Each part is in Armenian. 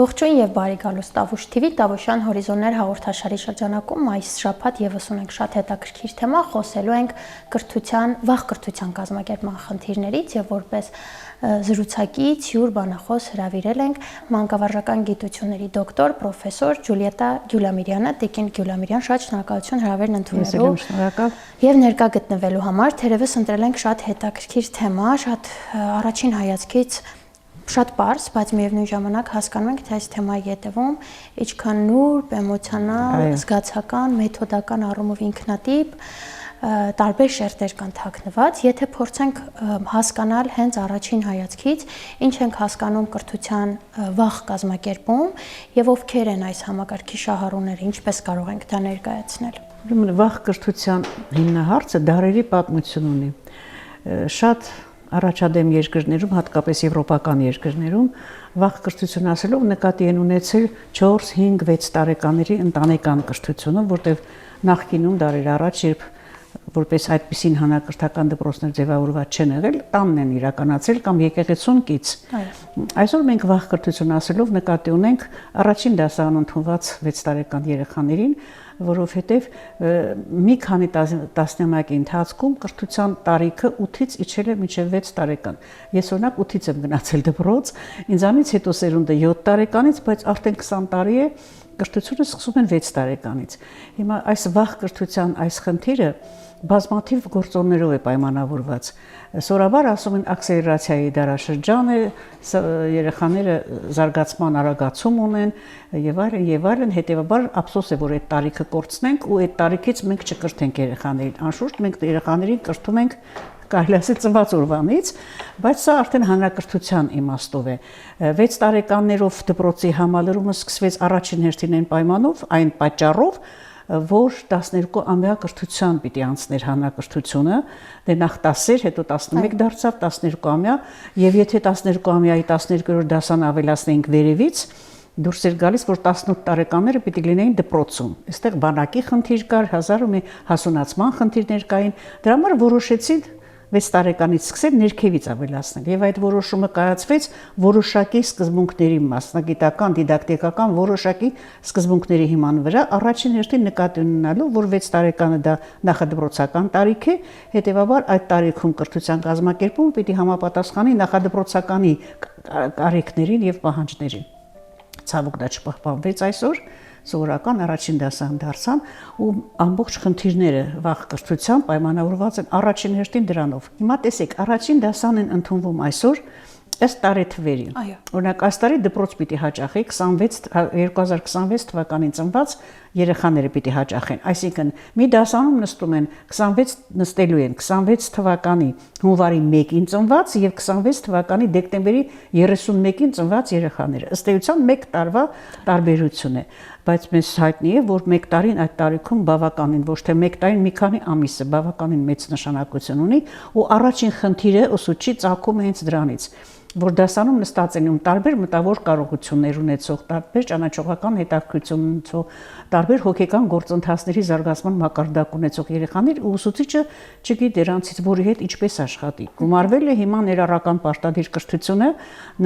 Ողջույն եւ բարի գալուստ Տավուշ TV Տավուշյան հորիզոններ հաղորդաշարի շրջանակում այս շաբաթ եւս ունենք շատ հետաքրքիր թեմա, խոսելու ենք վաղ կրթության կազմակերպման խնդիրներից եւ որպես զրուցակից հյուր բանախոս հրավիրել ենք մանկավարժական գիտությունների դոկտոր պրոֆեսոր Ջուլիետա Գյուլամիրյանը, Տիկին Գյուլամիրյան, շատ շնորհակալություն հրավերն ընդունելու եւ ներկա գտնվելու համար, թերևս ընտրել ենք շատ հետաքրքիր թեմա, շատ առաջին հայացքից շատ պարզ, բայց միևնույն ժամանակ հասկանում ենք, թե այս թեմայի հետևում ինչքան նուրբ, էմոցիոնալ, զգացական, մեթոդական առումով ինքնատիպ տարբեր շերտեր կան թաքնված, եթե փորձենք հասկանալ հենց առաջին հայացքից, ինչ ենք հասկանում կրթության վաղ կազմակերպում եւ ովքեր են այս համակարգի շահառուները, ինչպես կարող ենք դա ներկայացնել։ Ուրեմն վաղ կրթության հիմնահարցը դարերի պատմություն ունի։ Շատ առաջադեմ երկրներում, հատկապես եվրոպական երկրներում, վաղ կրթություն ասելով նկատի են ունեցել 4, 5, 6 տարեկանների ընտանեկան կրթությունը, որտեղ նախկինում դարեր առաջ, երբ որպես այդպիսին հանրակրթական դպրոցներ ձևավորված չեն եղել, տանն են իրականացել կամ եկեղեցուն կից։ Այսօր մենք վաղ կրթություն ասելով նկատի ունենք առաջին դասարան ընդունված 6 տարեկան երեխաներին, որովհետև մի քանի տասնամյակի ընթացքում կրթության տարիքը 8-ից իջել է մինչև 6 տարեկան։ Ես օրինակ 8-ից եմ գնացել դպրոց, ինձանից հետո սերունդը 7 տարեկանից, բայց արդեն 20 տարի է կրթությունը սկսում են 6 տարեկանից։ Հիմա այս վաղ կրթության այս խնդիրը բազմաթիվ գործոններով է պայմանավորված։ Սովորաբար ասում են աքսելերացիայի դարաշրջան է, երեխաները զարգացման արագացում ունեն եւ այլն, հետեւաբար ափսոս է, որ այդ տարիքը կորցնենք ու այդ տարիքից մենք չկրթենք երեխաներին։ Անշուշտ մենք երեխաներին կրթում ենք կարելի ասել ծնված օրվանից, բայց սա արդեն հանրակրթության իմաստով է։ 6 տարեկաններով դպրոցի համալրումը սկսվեց առաջին հերթին այն պայմանով, այն պատճառով, որ 12-ամյա կրթության պիտի անցներ հանրակրթությունը, դե նախ 10-էր, հետո 11 դարձավ, 12-ամյա, եւ եթե 12-ամյայի 12-րդ դասան ավելացնեինք վերևից, դուրս էր գալիս, որ 18 տարեկանները պիտի լինեին դպրոցում։ Այստեղ բանակի խնդիր կար, հասունացման խնդիրներ կային, դրա համար որոշեցին 6 տարեկանից սկսել ներքևից ավելացնել եւ այդ որոշումը կայացվեց որոշակի սկզբունքների մասնագիտական, դիդակտիկական որոշակի սկզբունքների հիման վրա, առաջին հերթին նկատի ունենալով, որ 6 տարեկանը դա նախադպրոցական տարիք է, հետեւաբար այդ տարիքում կրթության կազմակերպումը պիտի համապատասխանի նախադպրոցականի կարիքներին եւ պահանջներին։ Ցավոք դա չպահպանվեց այսօր, սովորական առաջին դասան դարձան ու ամբողջ խնդիրները վաղ կրթության պայմանավորված են առաջին հերթին դրանով։ Հիմա տեսեք, առաջին դասան են ընդունվում այսօր ըստ տարեթվերի։ Օրինակ, այս տարի դպրոց պիտի հաճախի 2026 թվականին ծնված երեխաները պիտի հաճախեն։ Այսինքն, մի դասանում նստում են 26 նստելու են 26 թվականի հունվարի 1-ին ծնված եւ 26 թվականի դեկտեմբերի 31-ին ծնված երեխաները։ Ըստ էության 1 տարվա տարբերություն է, բայց մեզ հայտնի է, որ 1 տարին այդ տարիքում բավականին, ոչ թե 1 տարին մի քանի ամիսը բավականին մեծ նշանակություն ունի ու առաջին խնդիրը ուսուցչի ծագում է հենց դրանից, որ դասանում նստած են տարբեր մտավոր կարողություններ ունեցող, տարբեր ճանաչողական հետաքրքրություն ունեցող, տարբեր հոգեկան գործընթացների զարգացման մակարդակ ունեցող երեխաներ ու ուսուցիչը չգիտի դրանցից որի հետ ինչպես աշխատի։ Գումարվել է հիմա ներառական պարտադիր կրթությունը,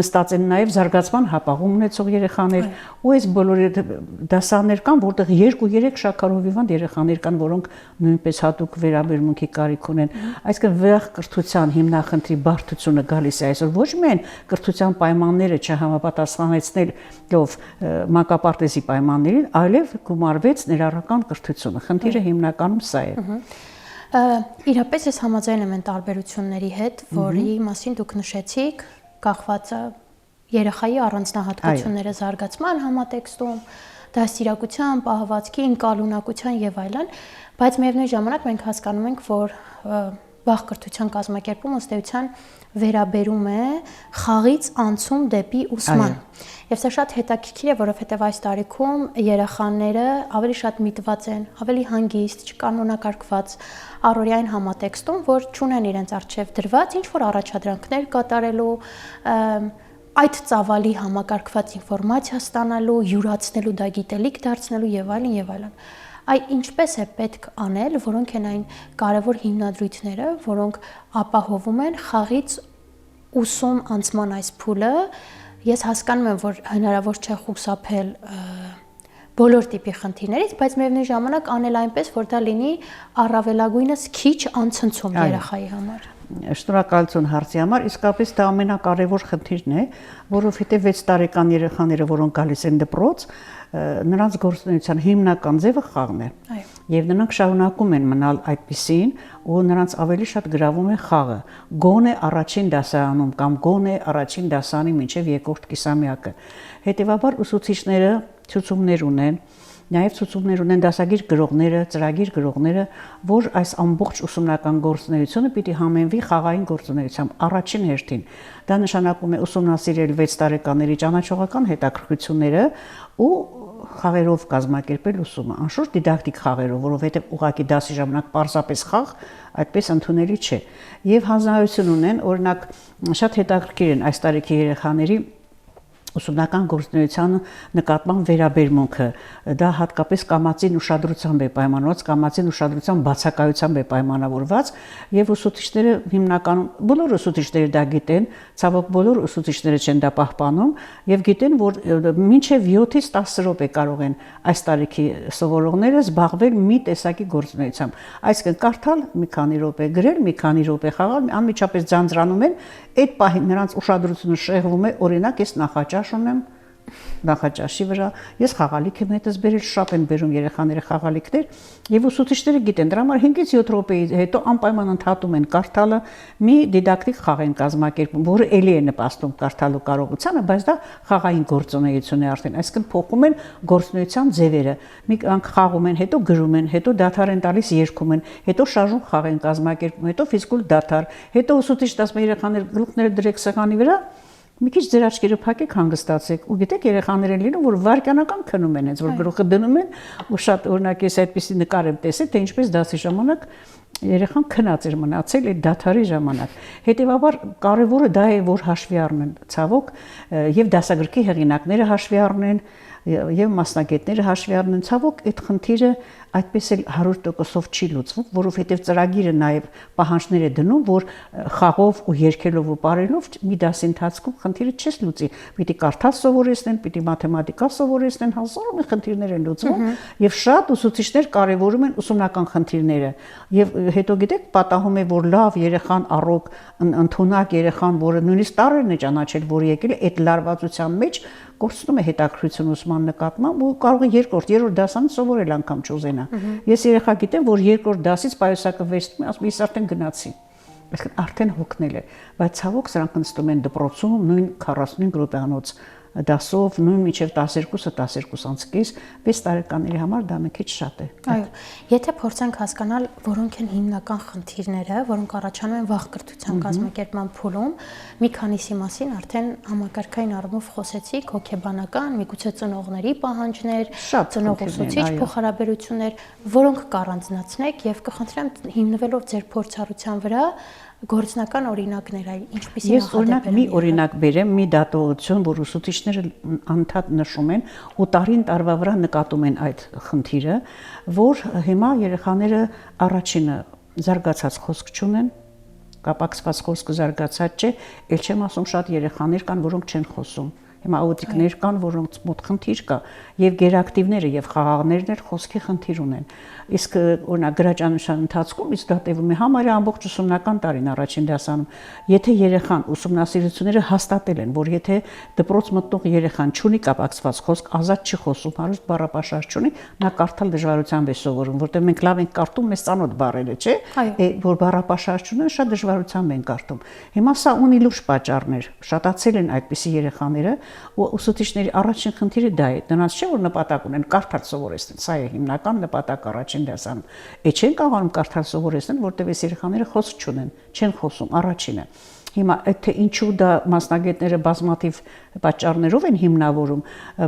նստած են նաև զարգացման հապաղում ունեցող երեխաներ ու այս բոլոր դասաներ կան, որտեղ 2-3 շաքարով հիվանդ երեխաներ կան, որոնք նույնպես հատուկ վերաբերմունքի կարիք ունեն։ Այսինքն վաղ կրթության հիմնախնդրի բարդությունը գալիս է այսօր ոչ միայն կրթության պայմանները չհամապատասխանեցնելով մանկապարտեզի պայմաններին, այլև գումարվեց ներառական կրթությունը։ Խնդիրը հիմնականում սա է։ Իրապես ես համաձայն եմ այն տարբերությունների հետ, որի մասին դուք նշեցիք, կախված երեխայի առանձնահատկությունները զարգացման համատեքստում, դաստիարակության, պահվածքի, ընկալունակության եւ այլն, բայց միևնույն ժամանակ մենք հասկանում ենք, որ վաղ կրթության կազմակերպումը ըստ էության վերաբերում է խաղից անցում դեպի ուսման։ Եվ սա շատ հետաքրքիր է, որովհետև այս տարիքում երեխաները ավելի շատ միտված են, ավելի հանգիստ, չկանոնակարգված առօրյային համատեքստում, որ չունեն իրենց առջև դրված ինչ-որ առաջադրանքներ կատարելու, այդ ծավալի համակարգված ինֆորմացիա ստանալու, յուրացնելու, դա գիտելիք դարձնելու եւ այլն եւ այլն։ Ինչպես է պետք անել, որոնք են այն կարևոր հիմնադրույթները, որոնք ապահովում են խաղից ուսում անցման այս փուլը Ես հասկանում եմ, որ հնարավոր չէ խուսափել բոլոր տիպի խնդիրներից, բայց միևնույն ժամանակ անել այնպես, որ դա լինի առավելագույնս քիչ անցնցում երեխայի համար։ Շնորհակալություն հարցի համար, իսկապես դա ամենակարևոր խնդիրն է, որովհետև 6 տարեկան երեխաները, որոնք գալիս են դպրոց, նրանց գործունեության հիմնական ձևը խաղն է։ Եվ նրանք շարունակում են մնալ այդպիսին, ու նրանց ավելի շատ գրավում է խաղը, գոնե առաջին դասարանում կամ գոնե առաջին դասարանի մինչև երկրորդ կիսամյակը։ Հետևաբար ուսուցիչները ցուցումներ ունեն, նաև ցուցումներ ունեն դասագիր գրողները, ծրագիր գրողները, որ այս ամբողջ ուսումնական գործունեությունը պիտի համենվի խաղային գործունեությամբ առաջին հերթին։ Դա նշանակում է ուսումնասիրել 6 տարեկանների ճանաչողական հետաքրքրությունները ու խաղերով կազմակերպել ուսումը, անշուշտ դիդակտիկ խաղերով, որովհետև ուղղակի դասի ժամանակ պարզապես խաղ այդպես ընդունելի չէ։ Եվ հանձնարարություն ունեն, օրինակ, շատ հետաքրքիր են այս տարիքի երեխաների ուսումնական գործունեության նկատմամբ վերաբերմունքը, դա հատկապես կամացին ուշադրությամբ է պայմանավորված, կամացին ուշադրության բացակայությամբ է պայմանավորված, եւ ուսուցիչները հիմնականում բոլոր ուսուցիչները դա գիտեն, ցավոք բոլոր ուսուցիչները չեն դա պահպանում եւ գիտեն, որ մինչեւ 7-ից 10 րոպե կարող են այս տարիքի սովորողները զբաղվել մի տեսակի գործունեությամբ, այսինքն կարդալ մի քանի րոպե, գրել մի քանի րոպե, խաղալ, անմիջապես ձանձրանում են, այդ պահին նրանց ուշադրությունը շեղվում է, օրինակ ես նախաճաշ ունեմ նախաճաշի վրա, ես խաղալիք եմ հետս բերել, շատ են բերում երեխաները խաղալիքներ եւ ուսուցիչները գիտեն, դրա համար 5-ից 7 րոպեի հետո անպայման ընդհատում են կարդալը, մի դիդակտիկ խաղ են կազմակերպում, որը ելի է նպաստում կարդալու կարողությանը, բայց դա խաղային գործունեություն է արդեն, այսինքն փոխում են գործունեության ձևերը, մի կանգ խաղում են, հետո գրում են, հետո դադար են տալիս երգում են, հետո շարժում խաղ են կազմակերպում, հետո ֆիզիկալ դադար, հետո ուսուցիչ ասում է երեխաներ գլուխները դրեք սեղանի վրա, մի քիչ ձեր աչքերը փակեք, հանգստացեք, ու գիտեք երեխաներ են լինում, որ վարկանական քնում են, հենց որ գլուխը դնում են, ու շատ օրինակ ես այդպեսի նկար եմ տեսել, թե ինչպես դասի ժամանակ երեխան քնած էր մնացել այդ դաթարի ժամանակ։ Հետևաբար կարևորը դա է, որ հաշվի առնեն ցավոք եւ դասագրքի հեղինակները հաշվի առնեն եւ մասնագետները հաշվի առնեն, ցավոք այդ խնդիրը այդպես էլ 100%-ով չի լուծվում, որովհետև ծրագիրը նաև պահանջներ է դնում, որ խաղով ու երգելով ու ապարելով մի դասի ընթացքում խնդիրը չես լուծի։ Պիտի կարդալ սովորեցնեն, պիտի մաթեմատիկա սովորեցնեն, հազար մի խնդիրներ են լուծվում, եւ շատ ուսուցիչներ կարևորում են ուսումնական խնդիրները։ Եվ հետո գիտեք, պատահում է, որ լավ երեխան առօք ընդունակ երեխան, որը նույնիսկ տարերն է ճանաչել, որ եկել է այդ լարվածության մեջ, կորցնում է հետաքրքրություն ուսման նկատմամբ ու կարող է երկրորդ, երրորդ դասանից սովորել անգամ չուզենա։ Ես երեխա գիտեմ, որ երկրորդ դասից պայուսակը վերցնում է, ասում է, ես արդեն գնացի։ Այսինքն արդեն հոգնել է, բայց ցավոք սրանք նստում են դպրոցում նույն 45 րոպեանոց դասով, նույն մինչև 12-ը 12:30, 6 տարեկանների համար դա մի քիչ շատ է։ Այո, եթե փորձենք հասկանալ, որոնք են հիմնական խնդիրները, որոնք առաջանում են վաղ կրթության կազմակերպման փուլում, մի քանիսի մասին արդեն համակարգային առումով խոսեցիք, հոգեբանական, միգուցե ծնողների պահանջներ, ծնող-ուսուցիչ փոխհարաբերություններ, որոնք կառանձնացնեք եւ կխնդրեմ հիմնվելով ձեր փորձառության վրա գործնական օրինակներ այլ ինչպիսի ես օրինակ մի օրինակ բերեմ, մի դատողություն, որ ուսուցիչները անդադ նշում են ու տարին տարվա վրա նկատում են այդ խնդիրը, որ հիմա երեխաները առաջինը զարգացած խոսք չունեն, կապակցված խոսքը զարգացած չէ, ել չեմ ասում շատ երեխաներ կան, որոնք չեն խոսում։ Հիմա աուտիկներ կան, որոնց մոտ խնդիր կա, եւ գերակտիվները եւ խաղաղներն էլ խոսքի խնդիր ունեն։ Իսկ օրինակ գրաճանության ընթացքում իսկ դա տևում է համարյա ամբողջ ուսումնական տարին առաջին դասանում։ Եթե երեխան ուսումնասիրությունները հաստատել են, որ եթե դպրոց մտնող երեխան չունի կապակցված խոսք, ազատ չի խոսում, հարուստ բառապաշար չունի, նա կարդալ դժվարությամբ է սովորում, որտեղ մենք լավ ենք կարդում մեզ ծանոթ բառերը, չէ՞, որ բառապաշար չունեն, շատ դժվարությամբ են կարդում։ Հիմա սա ունի լուրջ պատճառներ, շատացել են այդպիսի երեխաները, ու ուսուցիչների առաջին խնդիրը դա է, նրանց չէ որ նպատակ ունեն կարդալ սովորեցնել, սա է հիմնական նպատակ առաջին դասանում։ Է չեն կարողանում կարդալ սովորեցնել, որտեղ այս երեխաները խոսք չունեն, չեն խոսում, առաջինը։ Հիմա թե ինչու դա մասնագետները բազմաթիվ պատճառներով են հիմնավորում,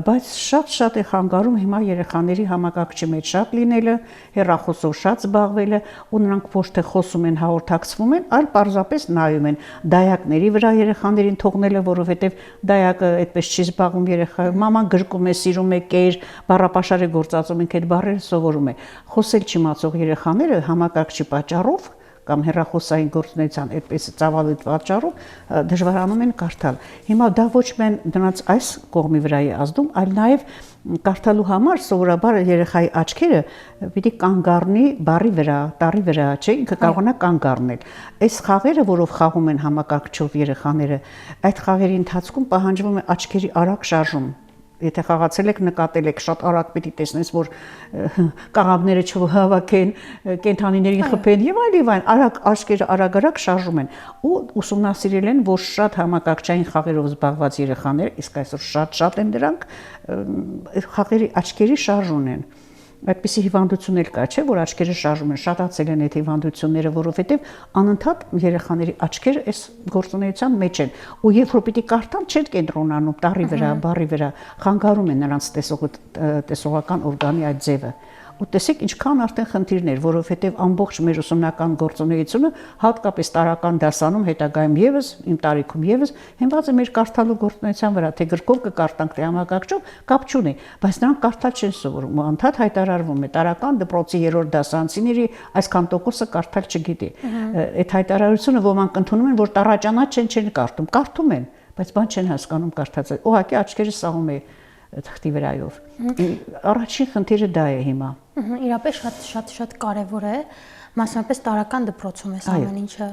բայց շատ է խանգարում հիմա երեխաների համակարգչի մեջ շատ լինելը, հեռախոսով շատ զբաղվելը, ու նրանք ոչ թե խոսում են, հաղորդակցվում են, այլ պարզապես նայում են դայակների վրա երեխաներին թողնելը, որովհետև դայակը այդպես չի զբաղվում երեխա, մաման գրկում է, սիրում է կեր, բառապաշար է գործածում, ինքը այդ բառերը սովորում է։ Խոսել չիմացող երեխաները համակարգչի պատճառով կամ հեռախոսային գործունեության այդպես ծավալույթ պատճառով դժվարանում են կարդալ։ Հիմա դա ոչ միայն դրանց այս կողմի վրա է ազդում, այլ նաև կարդալու համար սովորաբար երեխայի աչքերը պիտի կանգ առնի բառի վրա, տառի վրա, չէ, ինքը կարողանա կանգ առնել։ Այս խաղերը, որով խաղում են համակարգչով երեխաները, այդ խաղերի ընթացքում պահանջվում է աչքերի արագ շարժում։ Եթե խաղացել եք, նկատել եք, շատ արագ պիտի տեսնես, որ կաղավները չհավաքեն, կենդանիներին խփեն եւ այլն, արագ աչքերը արագ շարժում են ու ուսումնասիրել են, որ շատ համակարգչային խաղերով զբաղված երեխաներ, իսկ այսօր շատ են դրանք, խաղերի աչքերի շարժ ունեն։ Այդպիսի հիվանդություն էլ կա, չէ, որ աչքերը շարժում են, շատացել են այդ հիվանդությունները, որովհետև անընդհատ երեխաների աչքերը այս գործունեության մեջ են։ Ու երբ որ պիտի կարդան, չեն կենտրոնանում տառի վրա, բառի վրա, խանգարում են նրանց տեսողական օրգանի այդ ձևը։ Ու տեսեք ինչքան արդեն խնդիրներ, որովհետև ամբողջ մեր ուսումնական գործունեությունը հատկապես տարական դասանում հետագայում եւս, իմ տարիքում եւս հիմնված է մեր կարդալու գործունեության վրա, թե գրքով կկարդանք, թե համակարգչով, կապ չունի, բայց նրանք կարդալ չեն սովորում, անդադ հայտարարվում է տարական դպրոցի 3-րդ դասարանցիների այսքան տոկոսը կարդալ չգիտի։ Այդ հայտարարությունը ոմանք ընդունում են, որ տառաճանաչ չեն կարդում են, բայց բան չեն հասկանում կարդացել։ Ուղղակի աչքերը սահում է թղթի վրայով։ Առաջին խնդիրը դա է հիմա։ Իրապես շատ կարևոր է, մասնավորապես տարական դպրոցում է ամեն ինչը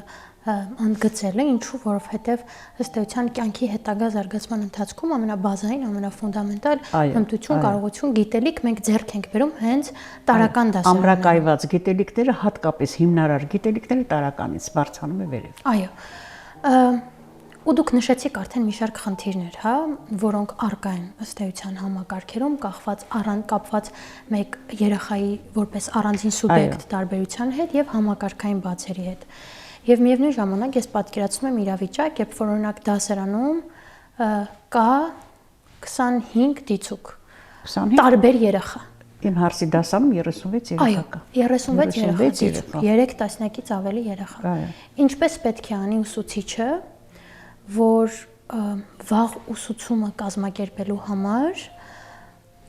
ընդգծել է, ինչու, որովհետև ըստ էության կյանքի հետագա զարգացման ընթացքում ամենաբազային, ամենաֆունդամենտալ հմտություն, կարողություն, գիտելիք մենք ձեռք ենք բերում հենց տարական դասարաններում։ Ամրակայված գիտելիքները, հատկապես հիմնարար գիտելիքները տարականից բարձրանում է վերև։ Այո։ Ու դուք նշեցիք արդեն մի շարք խնդիրներ, հա, որոնք առկա են ըստ էության համակարգերում, կապված մեկ երեխայի որպես առանձին սուբյեկտ տարբերության հետ եւ համակարգային բացերի հետ։ Եվ միևնույն ժամանակ ես պատկերացնում եմ իրավիճակ, երբ որ օրինակ դասարանում կա 25 դիցուք, տարբեր երեխա։ Իմ հարցի դասանում 36 երեխա կա։ Այո, 36 երեխա, 3 տասնյակից ավելի երեխա։ Ինչպես պետք է անի ուսուցիչը, որ վաղ ուսուցումը կազմակերպելու համար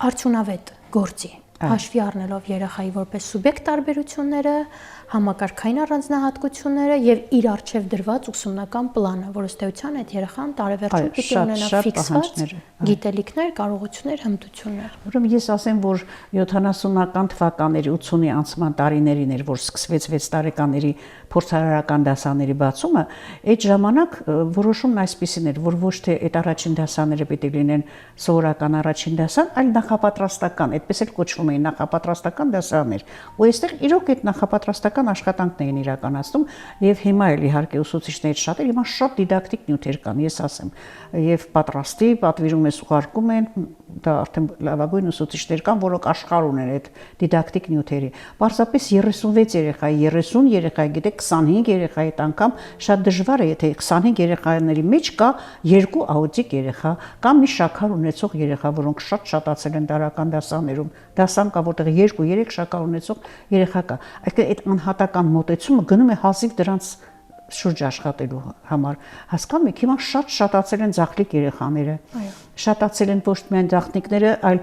արդյունավետ գործի, հաշվի առնելով երեխայի որպես սուբյեկտ տարբերությունները, համակարգային առանձնահատկությունները եւ իր արժեվ դրված ուսումնական պլանը, որ ըստ էության այդ երեխան տարեվերջում պիտի ունենա ֆիքսված գիտելիքներ, կարողություններ, հմտություններ։ Ուրեմն ես ասեմ, որ 70-ական թվականների 80-ի անցման տարիներին էր, որ սկսվեց 6 տարեկաների փորձարարական դասաների բացումը, այդ ժամանակ որոշումն այսպիսին էր, որ ոչ թե այդ առաջին դասաները պիտի լինեն սովորական առաջին դասան, այլ նախապատրաստական, այդպես էլ կոչվում էին նախապատրաստական դասարաններ։ Ու այստեղ իրոք այդ նախապատրաստական աշխատանքն էին իրականացնում եւ հիմա էլ իհարկե ուսուցիչներից շատեր հիմա շատ դիդակտիկ նյութեր կան, ես ասեմ, եւ պատրաստի, պատվիրում ես ուղարկում են, դա արդեն լավագույն ուսուցիչներ կան, որոնք աշխարհ ունեն այդ դիդակտիկ նյութերի։ Պարզապես 36 երեխայի, 30 երեխայի, գիտեք 25 երեխայի անգամ շատ դժվար է, եթե 25 երեխաների մեջ կա 2 աուտիկ երեխա, կամ մի շաքար ունեցող երեխա, որոնք շատացել են տարական դասաներում, դասան կա, որտեղ 2-3 շաքար ունեցող երեխա կա։ Այսինքն այդ անհատական մոտեցումը գնում է հազիվ դրանց շուրջ աշխատելու համար։ Հասկանում եք, հիմա շատացել են ձախլիկ երեխաները։ Շատացել են ոչ միայն ձախնիկները, այլ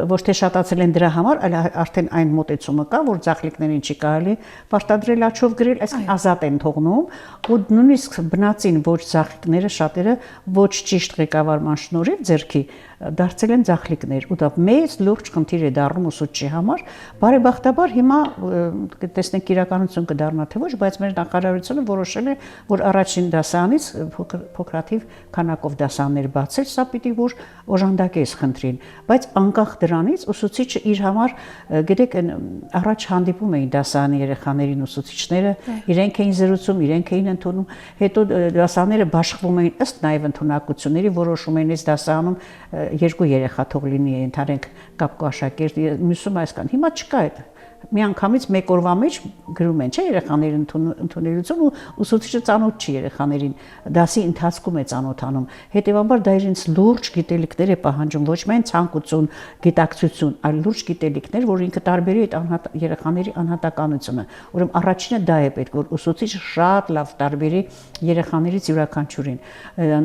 ոչ թե շատացել են դրա համար, այլ արդեն այն մոտեցումը կա, որ ձախլիկներին չի կարելի պարտադրել աչով գրել, այսինքն ազատ են թողնում, ու նույնիսկ բնածին ոչ ձախլիկները շատերը ոչ ճիշտ ղեկավարման շնորհիվ ձեռքի դարձել են ձախլիկներ, ու դա մեծ լուրջ խնդիր է դառնում ուսուցչի համար։ Բարեբախտաբար հիմա տեսնենք իրականություն կդառնա թե ոչ, բայց մեր նախարարությունը որոշել է, որ առաջին դասարանից փոքրաթիվ քանակով դասարաններ բացել, սա պիտի որ օժանդակ է այս խնդրին, բայց անկախ դրանից ուսուցիչը իր համար, գիտեք, առաջ հանդիպում էին դասարանի երեխաներին ուսուցիչները, իրենք էին զրուցում, իրենք էին ընդունում, հետո դասարանները բաշխվում էին ըստ նաև ընդունակությունների, որոշում էին այս դասարանում 2 երեխա թող լինի, ընդհանրենք կապկու աշակերտ, մյուսում այսքան։ Հիմա չկա այդ։ Միանգամից մեկ օրվա մեջ գրում են, չէ, երեխաների ընդունելություն ու ուսուցիչը ծանոթ չի երեխաներին, դասի ընթացքում է ծանոթանում։ Հետևաբար դա իրենց լուրջ գիտելիքներ է պահանջում, ոչ միայն ցանկություն, գիտակցություն, այլ լուրջ գիտելիքներ, որ ինքը տարբերի այդ երեխաների անհատականությունը։ Ուրեմն առաջինը դա է պետք, որ ուսուցիչը շատ լավ տարբերի երեխաներից յուրաքանչյուրին,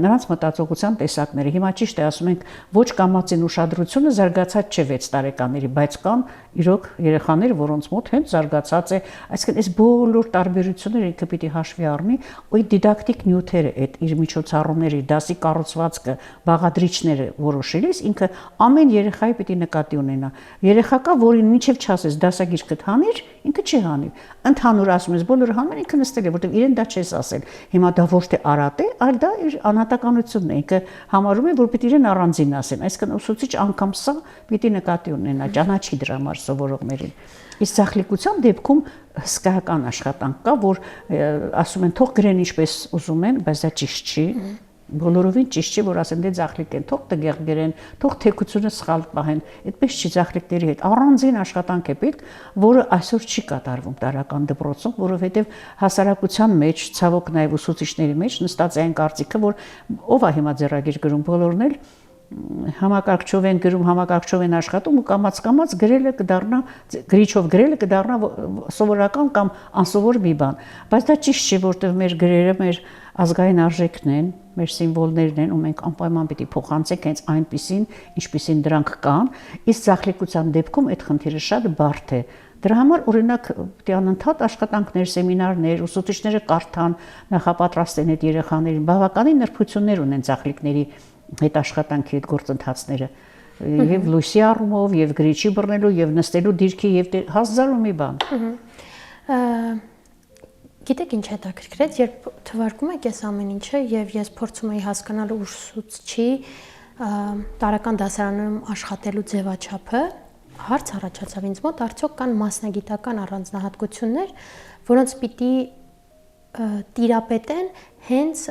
նրանց մտածողության տեսակները։ Հիմա ճիշտ է ասում ենք, ոչ կամացին ուշադրությունը զարգացած չէ 6 տարեկանների, բայց կան իրոք երեխաներ, որոնց մոտ հենց զարգացած է, այսինքն այս բոլոր տարբերությունները ինքը պիտի հաշվի առնի, ու դիդակտիկ նյութերը, այդ իր միջոցառումների, դասի կառուցվածքը, բաղադրիչները որոշելիս ինքը ամեն երեխայի պիտի նկատի ունենա։ Երեխա կա, որին մինչև չասես դասագիրքդ հանիր, ինքը չի հանի։ Ընդհանուր ասում ես բոլորը հանում են, ինքը նստել է, որտեղ իրեն դա չես ասել։ Հիմա դա ոչ թե արատ է, այլ դա իր անհատականությունն է։ Ինքը համարում է, որ պիտի իրեն առանձին ասեն։ Այսինքն ուսուցիչ անգամ սա պիտի նկատի ունենա, ճանաչի դրա համար սովորողներին։ Իսկ ցախլիկության դեպքում հսկայական աշխատանք կա, որ ասում են թող գրեն ինչպես ուզում են, բայց դա ճիշտ չի։ Բոլորովին ճիշտ չի, որ ասեն դե ցախլիկ են, թող տեղ գրեն, թող թեկությունը սխալ պահեն։ Այդպես չի ցախլիկների հետ առանձին աշխատանք է պետք, որը այսօր չի կատարվում տարական դպրոցում, որովհետև հասարակության մեջ, ցավոք նաև ուսուցիչների մեջ նստած է այն կարծիքը, որ ով է հիմա ձեռագիր գրում, բոլորն էլ համակարգչով են գրում, համակարգչով են աշխատում ու կամաց գրելը կդառնա գրիչով գրելը կդառնա սովորական կամ անսովոր մի բան, բայց դա ճիշտ չէ, որտեղ մեր գրերը մեր ազգային արժեքն են, մեր սիմվոլներն են ու մենք անպայման պիտի փոխանցենք հենց այնպիսին, ինչպիսին դրանք կան, իսկ ցախլիկության դեպքում այդ խնդիրը շատ բարդ է։ Դրա համար օրինակ պիտի անընդհատ աշխատանքներ, սեմինարներ, ուսուցիչները կարդան, նախապատրաստեն այդ երեխաներին, բավականին նրբություններ ունեն ցախլիկների այդ աշխատանքի այդ գործընթացները եւ լույսի առումով եւ գրիչի բռնելու եւ նստելու դիրքի եւ հազարու մի բան։ Գիտեք ինչ հետաքրքրեց, երբ թվարկում եք այս ամեն ինչը եւ ես փորձում եի հասկանալ ուսուցչի տարական դասարանում աշխատելու ձևաչափը, հարց առաջացավ ինձ մոտ, արդյոք կան մասնագիտական առանձնահատկություններ, որոնց պիտի տիրապետեն հենց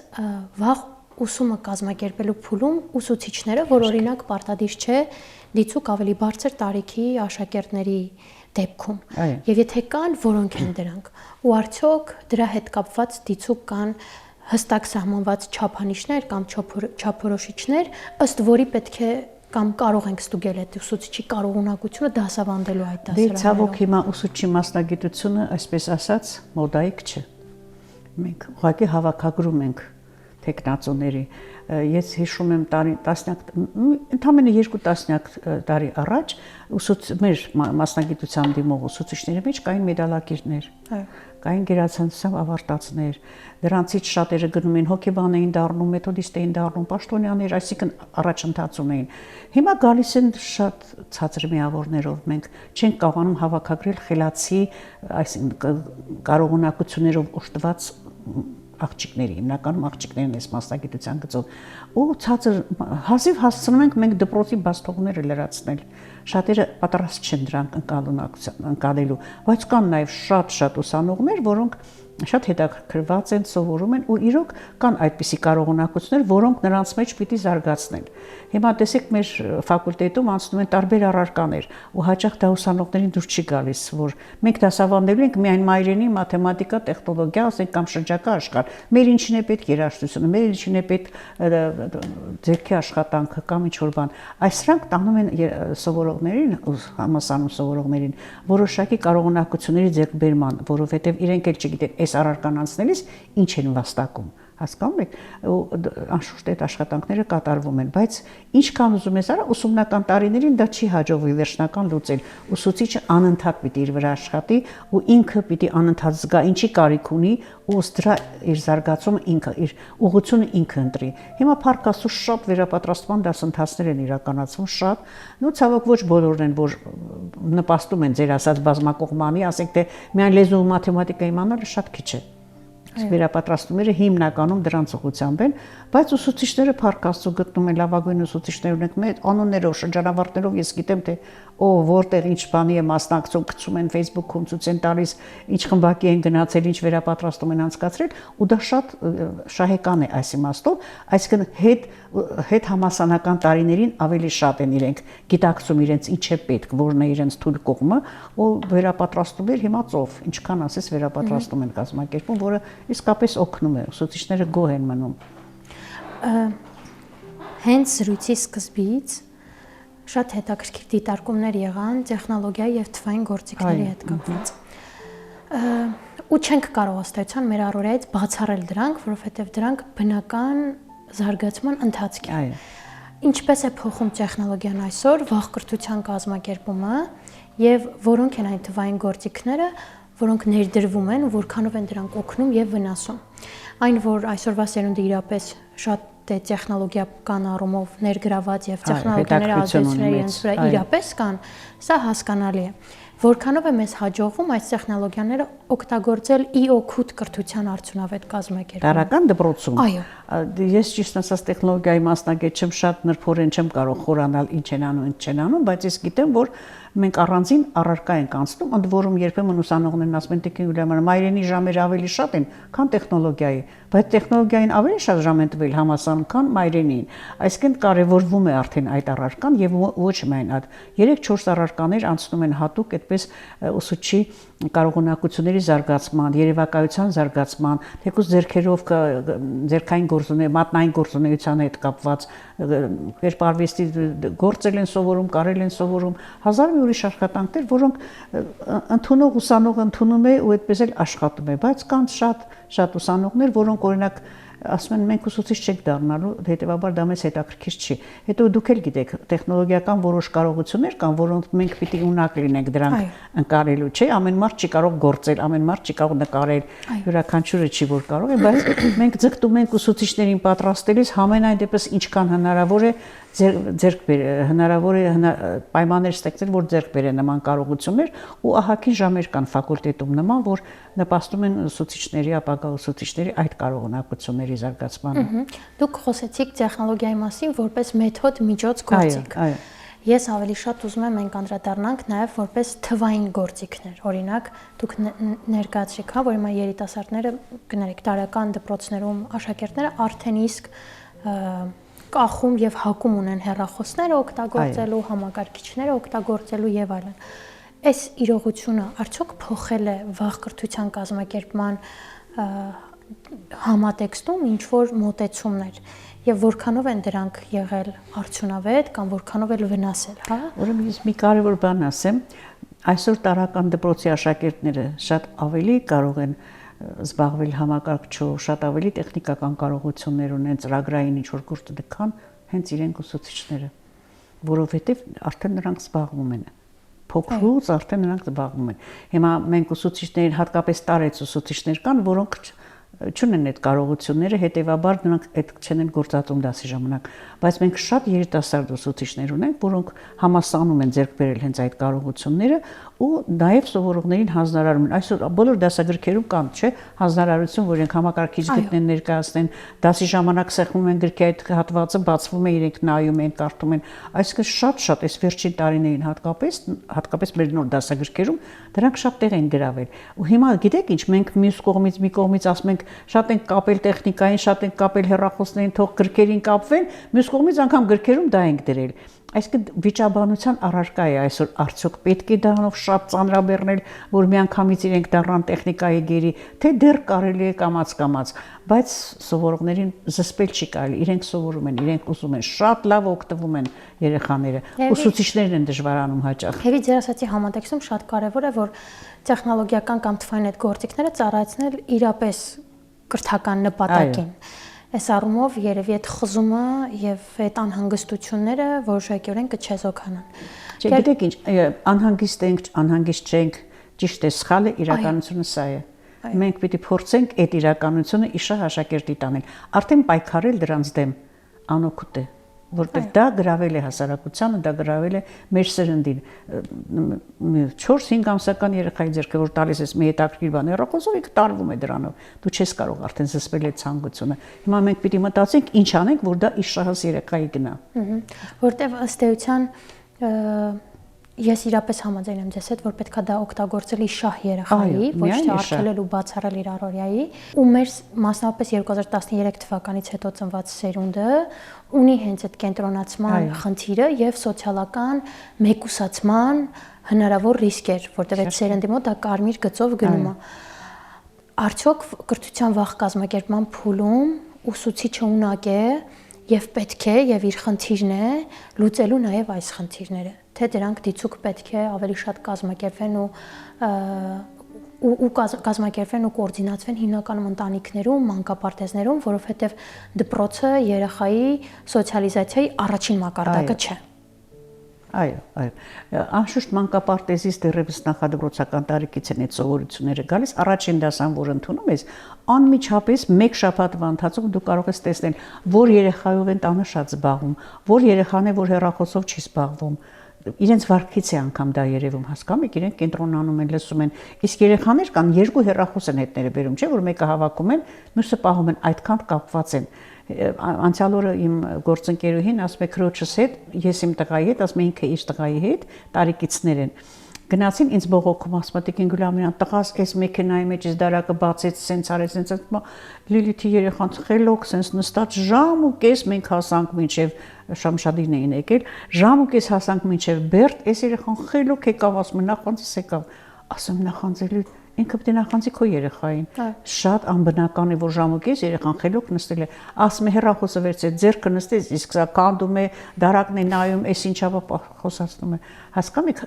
վաղ ուսումը կազմակերպելու փուլում ուսուցիչները, որ օրինակ պարտադիր չէ դիցուկ ավելի բարձր տարիքի աշակերտների դեպքում։ Եվ եթե կան, որոնք են դրանք։ Ու արդյոք դրա հետ կապված դիցուկ կան հստակ սահմանված չափանիշներ կամ չափորոշիչներ, ըստ որի պետք է կամ կարող ենք ստուգել այդ ուսուցիչի կարողունակությունը դասավանդելու այդ դասարաններում։ Դե ցավոք հիմա ուսուցչի մասնագիտությունը, այսպես ասած, մոդայիկ չէ։ Մենք ուղղակի հավաքագրում ենք տեխնացուների։ Ես հիշում եմ ընդամենը 2 տասնյակ տարի առաջ մեր մասնագիտության դիմող ուսուցիչների մեջ կային մեդալակիրներ, կային գերացանցությամբ ավարտածներ, դրանցից շատերը գնում էին հոգեբան էին դառնում, մեթոդիստ էին դառնում, պաշտոնյաներ, այսինքն առաջընթաց ունեին։ Հիմա գալիս են շատ ցածր միավորներով, մենք չենք կարողանում հավաքագրել խելացի, այսինքն կարողունակություններով օժտված աղջիկների, հիմնականում աղջիկներն են մասնագիտության գծով, ու ցածր հազիվ հասցնում ենք մենք դպրոցի բաստողները լրացնել։ Շատերը պատրաստ չեն դրանք ընկալելու, բայց կան նաև շատ ուսանողներ, որոնք շատ հետաքրքրված են, սովորում են ու իրոք կան այդպիսի կարողունակություններ, որոնք նրանց մեջ պիտի զարգացնեն։ Հիմա տեսեք մեր ֆակուլտետում անցնում են տարբեր առարկաներ ու հաճախ դա ուսանողներին դուր չի գալիս, որ մենք դասավանդելու ենք միայն մայրենի, մաթեմատիկա, տեխնոլոգիա, ասենք կամ շրջակա աշխարհ։ Մեր ինչին է պետք երաժշտությունը, մեր ինչին է պետք ձեռքի աշխատանքը կամ ինչ-որ բան։ Այսրանք տանում են սովորողներին, համասարում սովորողներին որոշակի կարողունակությունների ձեռքբերման, որովհետև իրենք էլ չգիտեն այս առարկան անցնելիս ինչ են վաստակում, հասկանում եք, անշուշտ այդ աշխատանքները կատարվում են, բայց ինչքան ուզում ես արա, ուսումնական տարիներին դա չի հաջողվի վերջնական լուծել։ Ուսուցիչը անընդհատ պիտի իր վրա աշխատի ու ինքը պիտի անընդհատ զգա ինչի կարիք ունի ու դրա իր զարգացումը ինքը, իր ուղղությունը ինքը ընտրի։ Հիմա փառք Աստծո շատ վերապատրաստման դասընթացներ են իրականացվում, շատ, նո ցավոք ոչ բոլորն են, որ նպաստում են ձեր ասած բազմակողմանի, ասենք թե միայն լեզու ու մաթեմատիկա իմանալը շատ քիչ է։ Վերապատրաստումները հիմնականում դրանց ուղղությամբ են, բայց ուսուցիչները փառք Աստծո գտնում են լավագույն ուսուցիչներ ունենք, մեր անուններով, շրջանավարտներով ես գիտեմ թե որտեղ ինչ բանի է մասնակցում, գցում են Facebook-ում, ցույց են տալիս, ինչ խմբակի են գնացել, ինչ վերապատրաստում են անցկացրել, ու դա շատ շահեկան է այս իմաստով, այսինքն հետ համասանական տարիներին ավելի շատ են իրենք գիտակցում իրենց ինչ է պետք, որն է իրենց թույլ կողմը, ու վերապատրաստումներ հիմա ծով, ինչքան ասես վերապատրաստում են կազմակերպում, որը իսկապես օգնում է, ուսուցիչները գոհ են մնում։ Հենց զրույցի սկզբից շատ հետաքրքիր դիտարկումներ եղան տեխնոլոգիայի եւ թվային գործիքների հետ կապված։ Ու չենք կարող ըստ էության մեր առօրյայից բացառել դրանք, որովհետեւ դրանք բնական զարգացման ընթացք է։ Ինչպես է փոխում տեխնոլոգիան այսօր, վաղ կրթության կազմակերպումը եւ որոնք են այն թվային գործիքները, որոնք ներդրվում են ու որքանով են դրանք օգնում եւ վնասում։ Այն, որ այսօրվա սերունդը իրապես շատ է տեխնոլոգիական առումով ներգրաված եւ տեխնոլոգիաները ազդեցությունները իրենց վրա իրապես կան, սա հասկանալի է։ Որքանով է մեզ հաջողվում այս տեխնոլոգիաները օգտագործել ի օգուտ կրթության արդյունավետ կազմակերպման։ Տարական դպրոցում։ Այո։ Ես ճիշտ ասած տեխնոլոգիայի մասնագետ չեմ, շատ նրբորեն չեմ կարող խորանալ ինչ են անում, ինչ չեն անում, բայց ես գիտեմ, որ մենք առանձին առարկա ենք անցնում, ընդ որում երբեմն ուսանողներն ասում են տիկին Յուլիան, մայրենի ժամերը ավելի շատ են, քան տեխնոլոգիայի, բայց տեխնոլոգիային ավելի շատ ժամ են տվել համալսարանում, քան մայրենին։ Այսինքն կարևորվում է արդեն այդ առարկան եւ ոչ միայն այդ 3-4 առարկաներ անցնում են հատուկ այդպես ուսուցչի կարողունակությունների զարգացման, երևակայության զարգացման, թեկուզ ձեռքերով ձեռքային գործունեություն, մատնային գործունեության հետ կապված կերպարվեստի գործել են սովորում, կարել են սովորում, հազար մի ուրիշ աշխատանքներ, որոնք ընդունող ուսանողը ընդունում է ու այդպես էլ աշխատում է, բայց կան շատ ուսանողներ, որոնք օրինակ ասում են մենք ուսուցիչ չենք դառնալու, հետեւաբար դա մեզ հետաքրքիր չի։ Հետո դուք էլ գիտեք, տեխնոլոգիական որոշ կարողություններ կան, որոնք մենք պիտի ունակ լինենք դրանք ընկալելու, չէ՞, ամեն մարդ չի կարող գործել, ամեն մարդ չի կարող նկարել, յուրաքանչյուրը չի որ կարող է, բայց մենք ձգտում ենք ուսուցիչներին պատրաստելիս համենայն դեպս ինչքան հնարավոր է հնարավոր է պայմաններ ստեղծել, որ ձեռք բերեն նման կարողություններ ու ահագին ժամեր կան ֆակուլտետում նման, որ նպաստում են ուսուցիչների, ապագա ուսուցիչների այդ կարողունակությունների զարգացմանը։ Դուք խոսեցիք տեխնոլոգիայի մասին որպես մեթոդ, միջոց, գործիք։ Այո։ Ես ավելի շատ ուզում եմ մենք անդրադառնանք նաև որպես թվային գործիքներ։ Օրինակ, դուք ներկայացրիք, որ հիմա երիտասարդները, կներեք, տարեկան դպրոցներում աշակերտները արդեն իսկ կախում եւ հակում ունեն հեռախոսները օգտագործելու, համակարգիչները օգտագործելու եւ այլն։ Այս իրողությունը արդյոք փոխել է վաղ կրթության կազմակերպման համատեքստում ինչ որ մոտեցումներ եւ որքանով են դրանք եղել արդյունավետ կամ որքանով էլ վնասել, հա? Ուրեմն ես մի կարևոր բան ասեմ, այսօր տարական դպրոցի աշակերտները շատ ավելի կարող են զբաղվել համակարգչով, շատ ավելի տեխնիկական կարողություններ ունեն, ծրագրային ինչ-որ գործ դքան հենց իրենք ուսուցիչները, որովհետև արդեն նրանք զբաղվում են։ Փոքրուց արդեն նրանք զբաղվում են։ Հիմա մենք ուսուցիչներին հատկապես տարեց ուսուցիչներ կան, որոնք չունեն այդ կարողությունները, հետեւաբար նրանք այդ չեն գործածում դասի ժամանակ, բայց մենք շատ երիտասարդ ուսուցիչներ ունենք, որոնք համասանում են ձեռք բերել հենց այդ կարողությունները ու նաև սովորողներին հանձնարարում են։ Այսօր բոլոր դասագրքերում կան, չէ՞, հանձնարարություն, որ իրենք համակարգիչ գտնեն, ներկայացնեն, դասի ժամանակ սեղմում են գրքի այդ հատվածը, բացվում է, իրենք նայում են, կարդում են։ Այսինքն շատ այս վերջին տարիներին հատկապես մեր նոր դասագրքերում դրանք շատ տեղ են գրավել։ Ու հիմա գիտեք ինչ, մենք մյուս կողմից մի կողմից ասում ենք շատ ենք կապել տեխնիկային, շատ ենք կապել հեռախոսներին, թող գրքերին կապվեն, մյուս կողմից անգամ գրքերում դա ենք դրել։ Այսինքն վիճաբանության առարկա է այսօր, արդյոք պետք է դրանով շատ ծանրաբեռնել, որ միանգամից իրենք դառնան տեխնիկայի գերի, թե դեռ կարելի է կամաց, բայց սովորողներին զսպել չի կարելի, իրենք սովորում են, իրենք ուզում են, շատ լավ օգտվում են երեխաները, ուսուցիչներն են դժվարանում հաճախ։ Եվ ձեր ասացի համատեքստում շատ կարևոր է, որ տեխնոլոգիական կամ թվային այդ գործիքները ծառայեցնել իրապես կրթական նպատակին։ Այս առումով երևի այդ խզումը եւ այդ անհանգստությունները որոշակիորեն կչեզոքանան։ Չէ, գիտեք ինչ, անհանգիստ ենք, անհանգիստ չենք, ճիշտ է, սխալը իրականությունը սա է։ Մենք պիտի փորձենք այդ իրականությունը իշահ աշակերտի տանել։ Արդեն պայքարել դրանց դեմ անօգուտ է, որտեղ դա գրավել է հասարակությանը, դա գրավել է մեր սերնդին։ 4-5 ամսական երեխայի ձեռքը որ տալիս ես մի հետաքրքիր բան հեռախոսով, ինքը տարվում է դրանով։ Դու չես կարող արդեն զսպել այդ ցանկությունը։ Հիմա մենք պիտի մտածենք ինչ անենք, որ դա իշահաս երեխայի գնա։ Որտեղ ըստ էության ես իրապես համաձայն եմ ձեզ հետ, որ պետքա դա օգտագործել իշահ երեխայի, ոչ թե արգելել ու բացառել իր առօրյայի, ու մեր մասնավորապես 2013 թվականից հետո ծնված սերունդը ունի հենց այդ կենտրոնացման խնդիրը եւ սոցիալական մեկուսացման հնարավոր ռիսկեր, որտեղ այդ սերնդի մոտ դա կարմիր գծով գնում է։ Արդյոք կրթության վաղ կազմակերպման փուլում ուսուցիչը ունակ է եւ պետք է եւ իր խնդիրն է լուծելու նաեւ այս խնդիրները, թե դրանք դիցուկ պետք է ավելի շատ կազմակերպվեն ու կազմակերպվեն ու կոորդինացվեն հիմնականում ընտանիքներում, մանկապարտեզներում, որովհետեւ դպրոցը երեխայի սոցիալիզացիայի առաջին մակարդակը չէ։ Այո։ Անշուշտ մանկապարտեզից դեռևս նախադպրոցական տարիքից են այդ սովորությունները գալիս։ Առաջին դասան, որ ընդունում ես, անմիջապես մեկ շաբաթվա ընթացքում դու կարող ես տեսնել, որ երեխայով են տանը շատ զբաղվում, որ երեխան է, որ հեռախոսով չի զբաղվում։ Իրենց վարքից է անգամ դա երևում, հասկանում եք, իրենք կենտրոնանում են, լսում են։ Իսկ երեխաներ կան, երկու հեռախոս են հետները բերում, չէ՞ որ մեկը հավաքում են, մյուսը պահում են, այդքան կապված են։ Անցյալ օրը իմ գործընկերուհին ասում է քրոջս հետ, ես իմ տղայի հետ, ասում է ինքը իր տղայի հետ, տարեկիցներ են։ Գնացին ինձ բողոքում, ասում է Տիկին Գուլամյան, տղաս էս մեքենայի մեջից դարակը բացեց, սենց արեց, սենց Լիլիթի երեխան խելոք, սենց նստած ժամ ու կես մենք հասանք մինչև Շամշադին էին եկել, ժամ ու կես հասանք մինչև Բերդ, էս երեխան խելոք եկավ, ասում է նախանձից եկավ, ասում նախանձելու ինքը պետք է նախանձի քո երեխային։ Շատ անբնական է, որ ժամուկես երեխան խելոք նստել է, ասում է հեռախոսը վերցրեց, ձեռքը նստեց, իսկ սա կանդում է, դարակն է նայում, էս ինչա խոսացնում է։ Հասկանում եք,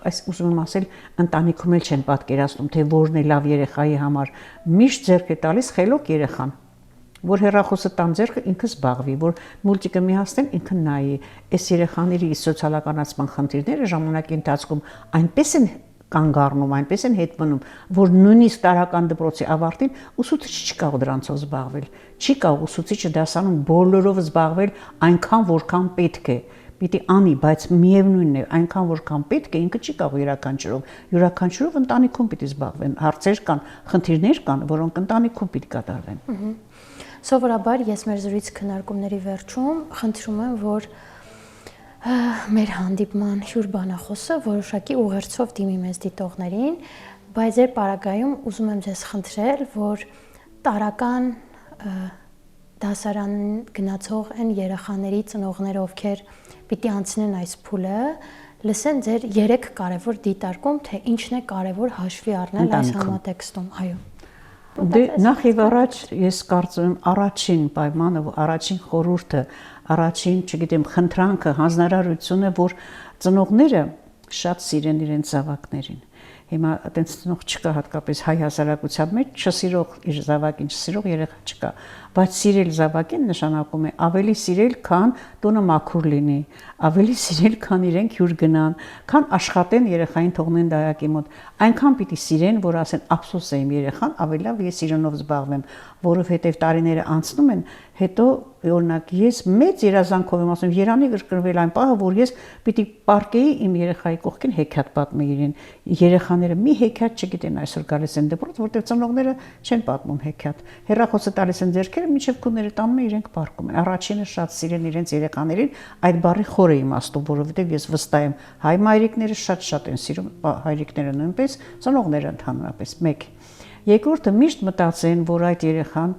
այս ուզում եմ ասել, ընտանիքում էլ չեն պատկերացնում, թե որն է լավ երեխայի համար։ Միշտ ձեռք է տալիս խելոք երեխան, որ հեռախոսը տան ձեռքը ինքը զբաղվի, որ մուլտիկը միացնեն ինքը նայի։ Այս երեխաների սոցիալականացման խնդիրները ժամանակի ընթացքում այնպես են կանգ առնում, այնպես են հետ մնում, որ նույնիսկ տարական դպրոցի ավարտին ուսուցիչը չի կարող դրանցով զբաղվել, չի կարող ուսուցիչը դասանում բոլորով զբաղվել այնքան, որքան պետք է։ Պիտի անի, բայց միևնույնն է, այնքան որքան պետք է, ինքը չի կարող յուրաքանչյուրով ընտանիքում պիտի զբաղվեն, հարցեր կան, խնդիրներ կան, որոնք ընտանիքում պիտի կատարվեն։ Սովորաբար ես մեր զրույց քննարկումների վերջում խնդրում եմ, որ մեր հանդիպման հյուր բանախոսը որոշակի ուղերձով դիմի մեզ դիտողներին, բայց ձեր պարագայում ուզում եմ ձեզ խնդրել, որ տարական դասարան գնացող են երեխաների ծնողները, ովքեր պիտի անցնեն այս փուլը, լսեն ձեր 3 կարևոր դիտարկում, թե ինչն է կարևոր հաշվի առնել այս համատեքստում, այո։ Դե նախ եւ առաջ ես կարծում եմ առաջին պայմանը, առաջին խորհուրդը, առաջին, չգիտեմ, խնդրանքը, հանձնարարությունը, որ ծնողները շատ սիրեն իրենց զավակներին։ Հիմա այտենց ծնող չկա հատկապես հայ հասարակության մեջ, չսիրող իր զավակին, չսիրող երեխա չկա, բայց սիրել զավակին նշանակում է ավելի սիրել, քան տունը մաքուր լինի, ավելի սիրել, քան իրենք հյուր գնան, քան աշխատեն երեխային թողնեն դայակի մոտ։ Այնքան պիտի սիրեն, որ ասեն ափսոս է իմ երեխան, ավելի լավ ես իրենով զբաղվեմ, որովհետև տարիները անցնում են, հետո օրինակ ես մեծ երազանքով եմ ասում, Երանի կրկնվել այն պահը, որ ես պիտի պարկեի իմ երեխայի կողքին հեքիաթ պատմի իրեն։ Երեխաները մի հեքիաթ չգիտեն այսօր գալիս են դպրոց, որտեղ ծնողները չեն պատմում հեքիաթ։ Հեռախոսը տալիս են ձեռքերը, մինչև քունները տանում են, իրենք պարկում են։ Առաջինը շատ սիրեն իրենց երեխաներին, այդ բառի խորը իմաստով, որովհետև ես վստահ եմ, հայ մայրիկները շատ են սիրում, հայրիկները նույնպես, ծնողները ընդհանրապես մեկ։ Երկրորդը միշտ մտածեն, որ այդ երեխան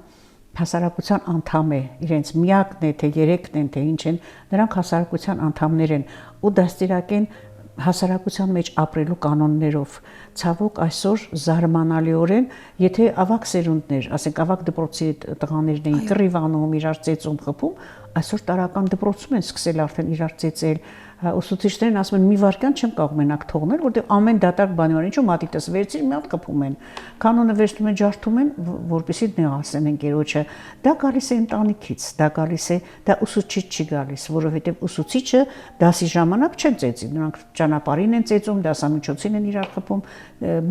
հասարակության անդամ է, իրենց միակն է, թե երեքն են, թե ինչ են, նրանք հասարակության անդամներ են ու դաստիարակեն հասարակության մեջ ապրելու կանոններով։ Ցավոք այսօր զարմանալիորեն, եթե ավակ սերունդներ, ասենք ավակ դպրոցի տղաներն էին կռիվանում, իրար ծեծում, խփում, այսօր տարական դպրոցում են սկսել արդեն իրար ծեծել, ուսուցիչներն ասում են մի վարքյան չեմ կարող մենակ թողնել, որտեղ ամեն դատարկ բանի վրա ինչու մատիտս վերցիր մի հատ խփում են։ Կանոնը վերցնում են, ջարդում են, որպեսզի նեղացնեն ընկերոջը։ Դա գալիս է ընտանիքից, դա գալիս է, դա ուսուցիչ չի գալիս, որովհետև ուսուցիչը դասի ժամանակ չեն ծեծի, նրանք ճանապարհին են ծեծում, դասամիջոցին են իրար խփում,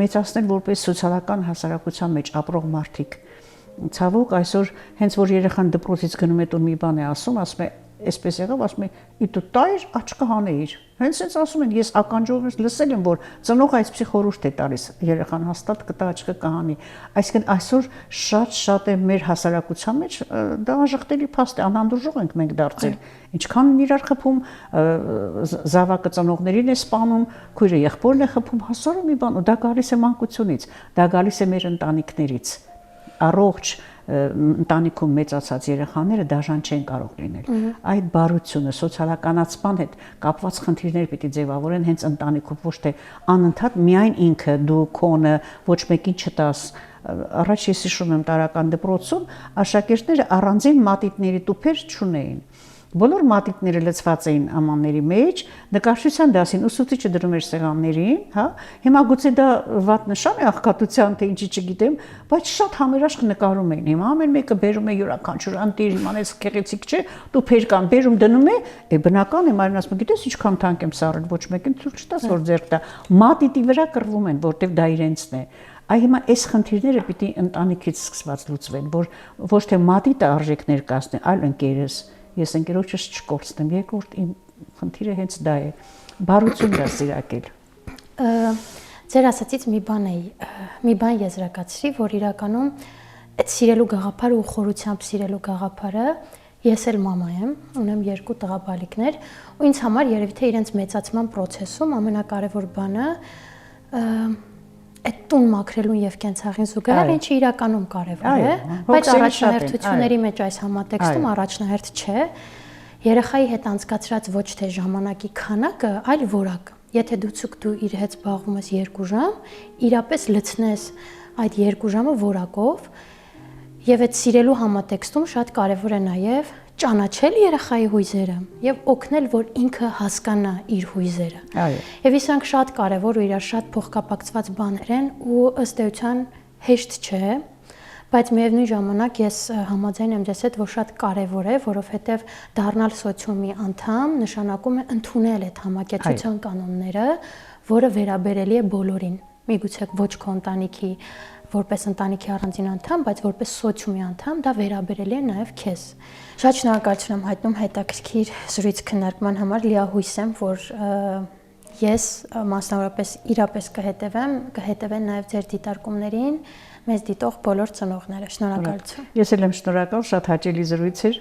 մեծացնել որպես սոցիալական հասարակության մեջ ապրող մարդիկ։ Ցավոք այսօր հենց որ երեխան դպրոցից գնում է տուն մի բան է ասում է այսպես եղավ, ասում է՝ «Դու տայր, աչքը հանեիր»։ Հենց այնպես ասում են, ես ականջով լսել եմ, որ ծնողը այսպեսի խորհուրդ է տալիս, երեխան հաստատ կտա աչքը կհանի։ Այսինքն այսօր շատ է մեր հասարակության մեջ դա անժխտելի փաստ է, անհանդուրժող ենք մենք դարձել։ Ինչքան իրար խփում, զավակը ծնողներին է սպանում, քույրը եղբորն է խփում, հասարը մի բան, ու դա գալիս է մանկությունից, դա գալիս է մեր ընտանիքներից։ Առողջ ընտանիքում մեծացած երեխաները դաժան չեն կարող լինել։ Այդ բարությունը սոցիալականացման հետ կապված խնդիրներ պիտի ձևավորեն հենց ընտանիքում, ոչ թե անընդհատ միայն ինքը դու քոնը ոչ մեկին չտաս։ Առաջ ես հիշում եմ տարական դպրոցում աշակերտները առանձին մատիտների տուփեր չունեին։ Բոլոր մատիտները լցված էին ամանների մեջ, նկարչության դասին ուսուցիչը դրում էր սեղաններին, հա։ Հիմա գուցե դա վատ նշան է աղքատության, թե ինչի չգիտեմ, բայց շատ համերաշխ նկարում էին։ Հիմա ամեն մեկը բերում է յուրաքանչյուր անտիր, իմանես գեղեցիկ չէ, դու փերկան բերում դնում է, բնական է, Մարին ասում, գիտես ինչքան թանկ եմ սարել, ոչ մեկին ցույց չտաս, որ ձեռք տա։ Մատիտի վրա կռվում են, որտեվ դա իրենցն է։ Այ հիմա այս խնդիրները պիտի ընտանիքից սկսված լուծվեն, որ ոչ թե մատիտը արժեք ներկայացնի, այլ ընկերս, ես ընկերոջս չկորցնեմ, երկրորդ իմ խնդիրը հենց դա է, բարություն դասիրակել։ Ձեր ասացից մի բան եզրակացրի, որ իրականում այդ սիրելու գաղափարը ու խորությամբ սիրելու գաղափարը ես էլ մամա եմ, ունեմ 2 տղաբալիկներ, ու ինձ համար երևի թե իրենց մեծացման process-ում ամենակարևոր բանը այդ տուն մաքրելուն եւ կենցաղին զուգահեռ, ինչը իրականում կարևոր է, բայց առաջնահերթությունների մեջ այս համատեքստում առաջնահերթ չէ։ Երեխայի հետ անցկացրած ոչ թե ժամանակի քանակը, այլ որակը։ Եթե դու իր հետ զբաղվում ես 2 ժամ, իրապես լցնես այդ 2 ժամը որակով, եւ այդ սիրելու համատեքստում շատ կարևոր է նաեւ ճանաչել երեխայի հույզերը եւ օգնել, որ ինքը հասկանա իր հույզերը։ Այո։ Եվ իսանք շատ կարևոր ու իրար շատ փոխկապակցված բաներ են ու ըստ էության հեշտ չէ, բայց միևնույն ժամանակ ես համաձայն եմ ձեզ հետ, որ շատ կարևոր է, որովհետեւ դառնալ սոցիումի անդամ նշանակում է ընդունել այդ համակեցության կանոնները, որը վերաբերելի է բոլորին։ Միգուցե ոչ քո ընտանիքի որպես ընտանիքի առանձին անդամ, բայց որպես սոցիումի անդամ դա վերաբերելի է նաև քեզ։ Շատ շնորհակալություն եմ հայտնում հետաքրքիր զրույց քննարկման համար, լիահույս եմ, որ ես մասնավորապես իրապես կհետևեն նաև ձեր դիտարկումներին, մեզ դիտող բոլոր ծնողները։ Շնորհակալություն։ Ես էլ եմ շնորհակալ, շատ հաճելի զրույց էր։